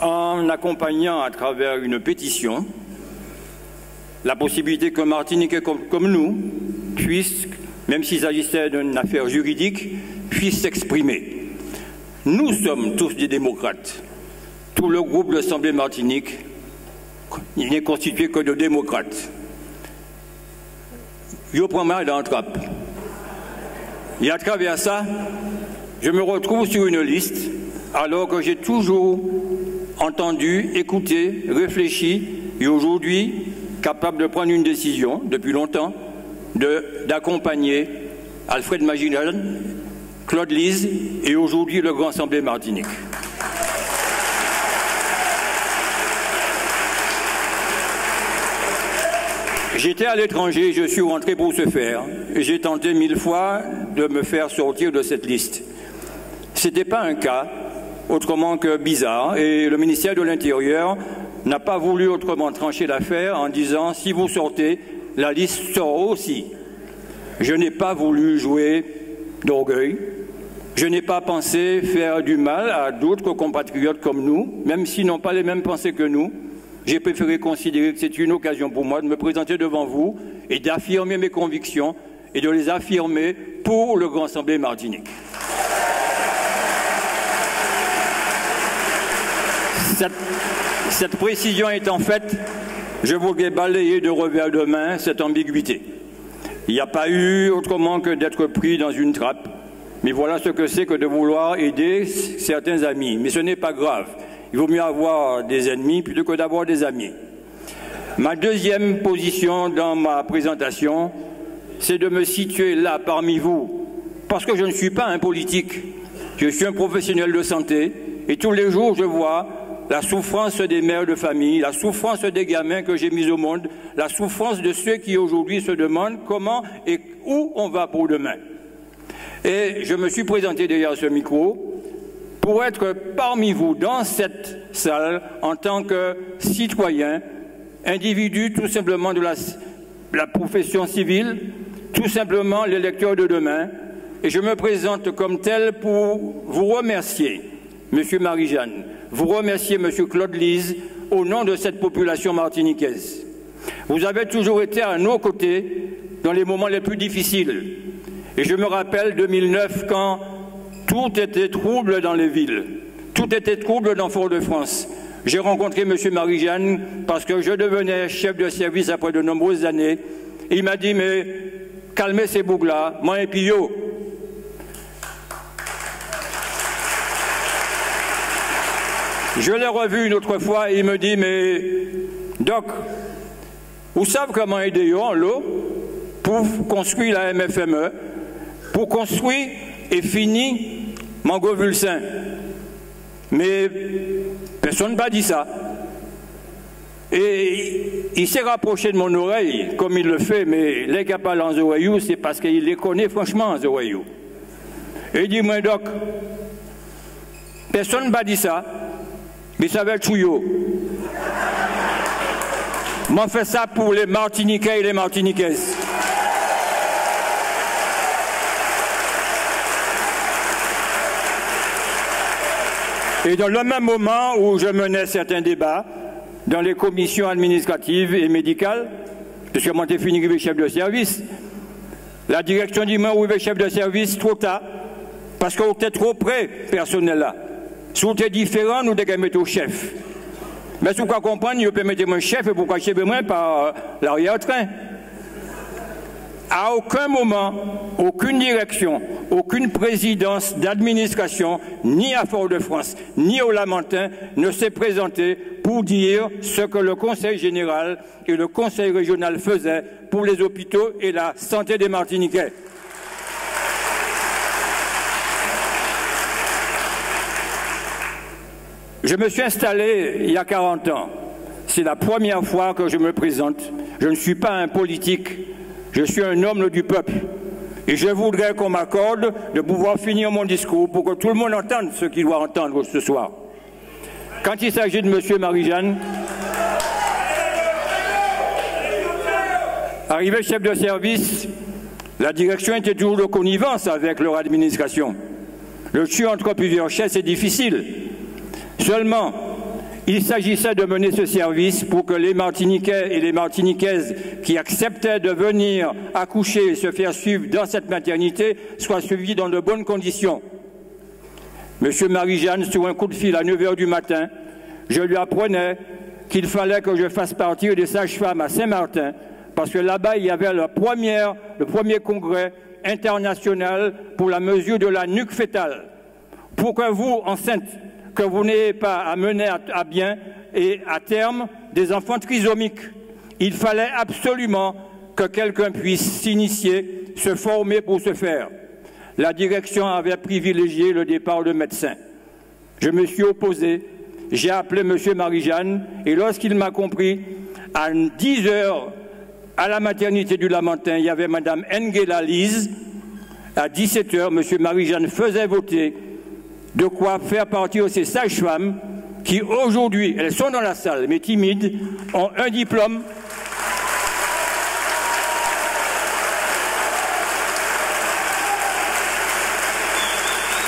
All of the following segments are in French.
en accompagnant à travers une pétition la possibilité qu'un Martiniquais comme nous puisse, même s'il s'agissait d'une affaire juridique, puisse s'exprimer. Nous sommes tous des démocrates. Tout le groupe de l'Assemblée Martinique, il n'est constitué que de démocrates. Je prends mal dans le trap. Et à travers ça, je me retrouve sur une liste, alors que j'ai toujours entendu, écouté, réfléchi, et aujourd'hui, capable de prendre une décision, depuis longtemps, d'accompagner Alfred Magellan, Claude Lise, et aujourd'hui le Grand Assemblée Martinique. J'étais à l'étranger, je suis rentré pour ce faire. J'ai tenté 1000 fois de me faire sortir de cette liste. Ce n'était pas un cas autrement que bizarre, et le ministère de l'Intérieur n'a pas voulu autrement trancher l'affaire en disant « si vous sortez, la liste sort aussi ». Je n'ai pas voulu jouer d'orgueil, je n'ai pas pensé faire du mal à d'autres compatriotes comme nous, même s'ils n'ont pas les mêmes pensées que nous. J'ai préféré considérer que c'est une occasion pour moi de me présenter devant vous et d'affirmer mes convictions et de les affirmer pour le Grand Assemblée Martinique. Cette précision étant faite, je voudrais balayer de revers de main cette ambiguïté. Il n'y a pas eu autrement que d'être pris dans une trappe. Mais voilà ce que c'est que de vouloir aider certains amis. Mais ce n'est pas grave. Il vaut mieux avoir des ennemis plutôt que d'avoir des amis. Ma deuxième position dans ma présentation, c'est de me situer là parmi vous. Parce que je ne suis pas un politique. Je suis un professionnel de santé. Et tous les jours, je vois la souffrance des mères de famille, la souffrance des gamins que j'ai mis au monde, la souffrance de ceux qui aujourd'hui se demandent comment et où on va pour demain. Et je me suis présenté derrière ce micro pour être parmi vous dans cette salle en tant que citoyen, individu tout simplement de la profession civile, tout simplement l'électeur de demain. Et je me présente comme tel pour vous remercier, Monsieur Marie-Jeanne, vous remercier, Monsieur Claude Lise, au nom de cette population martiniquaise. Vous avez toujours été à nos côtés dans les moments les plus difficiles. Et je me rappelle 2009 quand tout était trouble dans les villes, tout était trouble dans Fort-de-France. J'ai rencontré M. Marie-Jeanne parce que je devenais chef de service après de nombreuses années. Et il m'a dit, mais calmez ces boucs-là, moi et puis yo. Je l'ai revu une autre fois et il me dit, mais Doc, vous savez comment aider yo en l'eau pour construire la MFME, pour construire et finir Mangovulsin. Mais personne ne m'a dit ça. Et il s'est rapproché de mon oreille, comme il le fait, mais les qui parlent en oreilles, c'est parce qu'il les connaît franchement en oreilles. Et il dit, moi, Doc, personne ne m'a dit ça, mais ça va être chouillot. Moi, je fais ça pour les Martiniquais et les Martiniquaises. Et dans le même moment où je menais certains débats dans les commissions administratives et médicales, parce que moi j'ai fini avec chef de service, la direction dit moi oui chef de service trop tard, parce qu'on était trop près personnel là. Si on était différent, nous devons mettre au chef. Mais si vous comprenez, vous pouvez mettre mon chef et pourquoi chef moi par l'arrière-train. À aucun moment, aucune direction, aucune présidence d'administration, ni à Fort-de-France, ni au Lamentin, ne s'est présenté pour dire ce que le Conseil général et le Conseil régional faisaient pour les hôpitaux et la santé des Martiniquais. Je me suis installé il y a 40 ans. C'est la première fois que je me présente. Je ne suis pas un politique. Je suis un homme du peuple et je voudrais qu'on m'accorde de pouvoir finir mon discours pour que tout le monde entende ce qu'il doit entendre ce soir. Quand il s'agit de M. Marie-Jeanne, arrivé chef de service, la direction était toujours de connivence avec leur administration. Le choix entre plusieurs chefs, c'est difficile. Seulement, Il s'agissait de mener ce service pour que les Martiniquais et les Martiniquaises qui acceptaient de venir accoucher et se faire suivre dans cette maternité soient suivis dans de bonnes conditions. Monsieur Marie-Jeanne, sur un coup de fil à 9 h du matin, je lui apprenais qu'il fallait que je fasse partir des sages-femmes à Saint-Martin, parce que là-bas, il y avait le premier congrès international pour la mesure de la nuque fétale. Pour que vous, enceintes, que vous n'ayez pas à mener à bien et à terme des enfants trisomiques, il fallait absolument que quelqu'un puisse s'initier, se former pour ce faire. La direction avait privilégié le départ de médecins. Je me suis opposé, j'ai appelé M. Marie-Jeanne et lorsqu'il m'a compris, à 10 h à la maternité du Lamentin, il y avait Mme Nguela Lise. À 17 h, M. Marie-Jeanne faisait voter de quoi faire partir ces sages-femmes qui aujourd'hui, elles sont dans la salle, mais timides, ont un diplôme.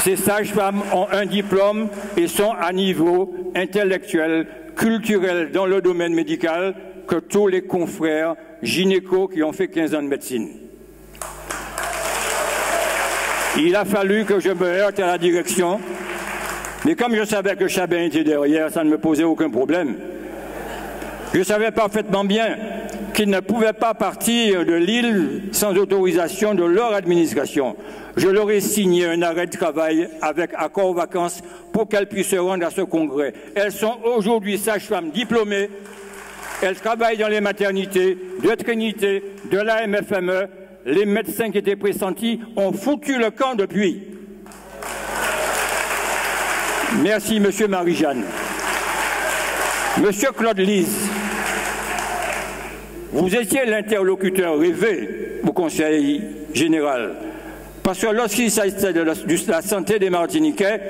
Ces sages-femmes ont un diplôme et sont à niveau intellectuel, culturel dans le domaine médical que tous les confrères gynécos qui ont fait 15 ans de médecine. Il a fallu que je me heurte à la direction, mais comme je savais que Chabin était derrière, ça ne me posait aucun problème. Je savais parfaitement bien qu'ils ne pouvaient pas partir de l'île sans autorisation de leur administration. Je leur ai signé un arrêt de travail avec accord vacances pour qu'elles puissent se rendre à ce congrès. Elles sont aujourd'hui sages-femmes diplômées. Elles travaillent dans les maternités de Trinité, de la MFME. Les médecins qui étaient pressentis ont foutu le camp depuis. Merci, Monsieur Marie-Jeanne. Monsieur Claude Lise, vous étiez l'interlocuteur rêvé au Conseil général. Parce que lorsqu'il s'agissait de la santé des Martiniquais,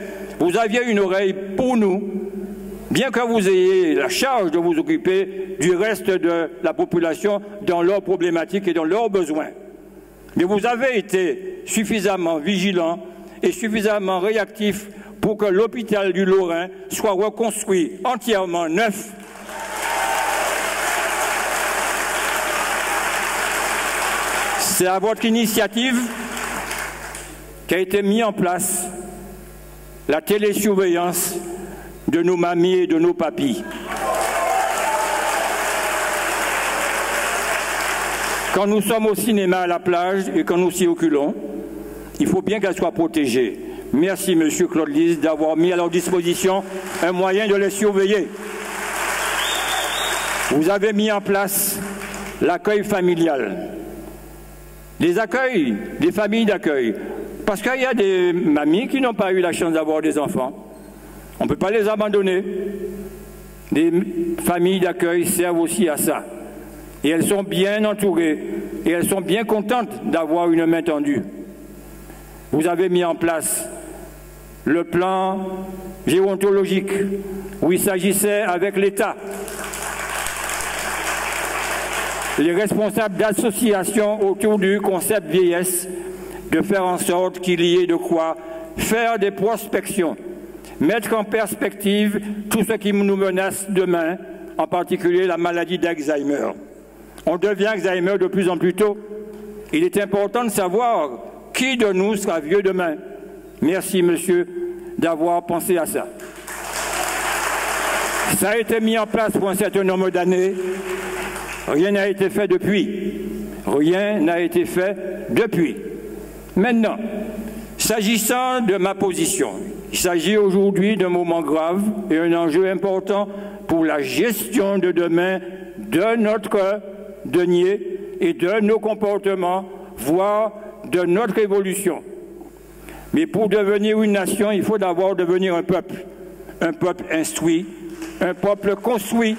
vous aviez une oreille pour nous, bien que vous ayez la charge de vous occuper du reste de la population dans leurs problématiques et dans leurs besoins. Mais vous avez été suffisamment vigilant et suffisamment réactif pour que l'hôpital du Lorrain soit reconstruit entièrement neuf. C'est à votre initiative qu'a été mis en place la télésurveillance de nos mamies et de nos papis. Quand nous sommes au cinéma à la plage et quand nous circulons, il faut bien qu'elles soient protégées. Merci, Monsieur Claude Lise, d'avoir mis à leur disposition un moyen de les surveiller. Vous avez mis en place l'accueil familial. Les accueils, des familles d'accueil. Parce qu'il y a des mamies qui n'ont pas eu la chance d'avoir des enfants. On ne peut pas les abandonner. Des familles d'accueil servent aussi à ça. Et elles sont bien entourées. Et elles sont bien contentes d'avoir une main tendue. Vous avez mis en place le plan gérontologique où il s'agissait avec l'État, les responsables d'associations autour du concept vieillesse, de faire en sorte qu'il y ait de quoi faire des prospections, mettre en perspective tout ce qui nous menace demain, en particulier la maladie d'Alzheimer. On devient Alzheimer de plus en plus tôt. Il est important de savoir qui de nous sera vieux demain. Merci, monsieur, d'avoir pensé à ça. Ça a été mis en place pour un certain nombre d'années. Rien n'a été fait depuis. Rien n'a été fait depuis. Maintenant, s'agissant de ma position, il s'agit aujourd'hui d'un moment grave et un enjeu important pour la gestion de demain de notre denier et de nos comportements, voire de notre évolution. Mais pour devenir une nation, il faut d'abord devenir un peuple instruit, un peuple construit,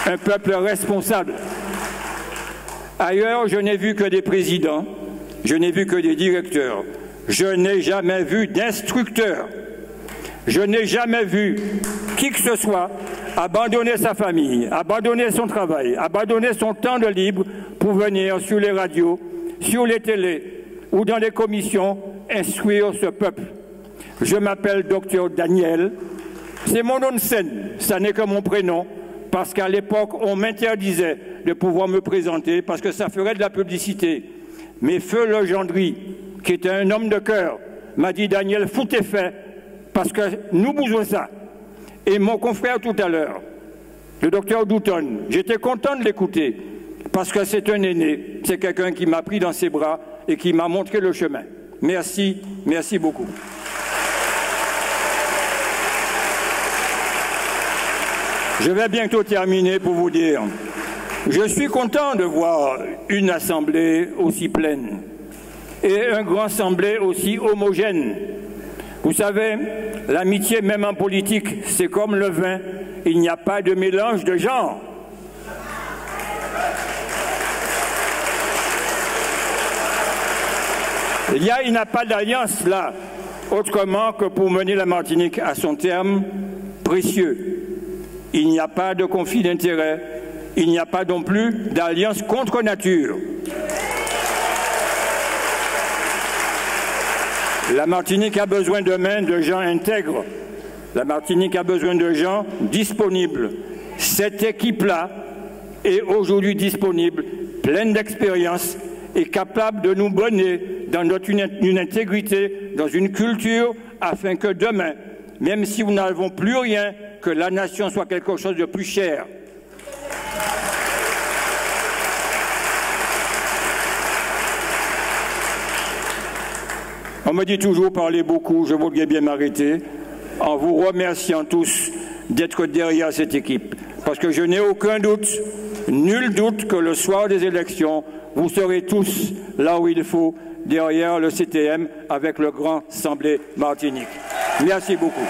un peuple responsable. Ailleurs, je n'ai vu que des présidents, je n'ai vu que des directeurs, je n'ai jamais vu d'instructeurs, je n'ai jamais vu qui que ce soit abandonner sa famille, abandonner son travail, abandonner son temps de libre pour venir sur les radios, sur les télés ou dans les commissions instruire ce peuple. Je m'appelle Dr Daniel, C'est mon nom de scène, ça n'est que mon prénom, parce qu'à l'époque, on m'interdisait de pouvoir me présenter, parce que ça ferait de la publicité. Mais Feu Legendry, qui était un homme de cœur, m'a dit « Daniel, fous tes faits, parce que nous besoin ça ». Et mon confrère tout à l'heure, le docteur Douton, j'étais content de l'écouter, parce que c'est un aîné, c'est quelqu'un qui m'a pris dans ses bras et qui m'a montré le chemin. Merci, merci beaucoup. Je vais bientôt terminer pour vous dire, je suis content de voir une assemblée aussi pleine et un grand assemblée aussi homogène. Vous savez, l'amitié même en politique, c'est comme le vin, il n'y a pas de mélange de genres. Il n'y a pas d'alliance là, autrement que pour mener la Martinique à son terme précieux. Il n'y a pas de conflit d'intérêts, il n'y a pas non plus d'alliance contre nature. La Martinique a besoin demain de gens intègres. La Martinique a besoin de gens disponibles. Cette équipe-là est aujourd'hui disponible, pleine d'expérience et capable de nous mener dans une intégrité, dans une culture, afin que demain, même si nous n'avons plus rien, que la nation soit quelque chose de plus cher. On me dit toujours parler beaucoup, je voudrais bien m'arrêter en vous remerciant tous d'être derrière cette équipe. Parce que je n'ai aucun doute, nul doute que le soir des élections, vous serez tous là où il faut, derrière le CTM avec le Grand Assemblée Martinique. Merci beaucoup.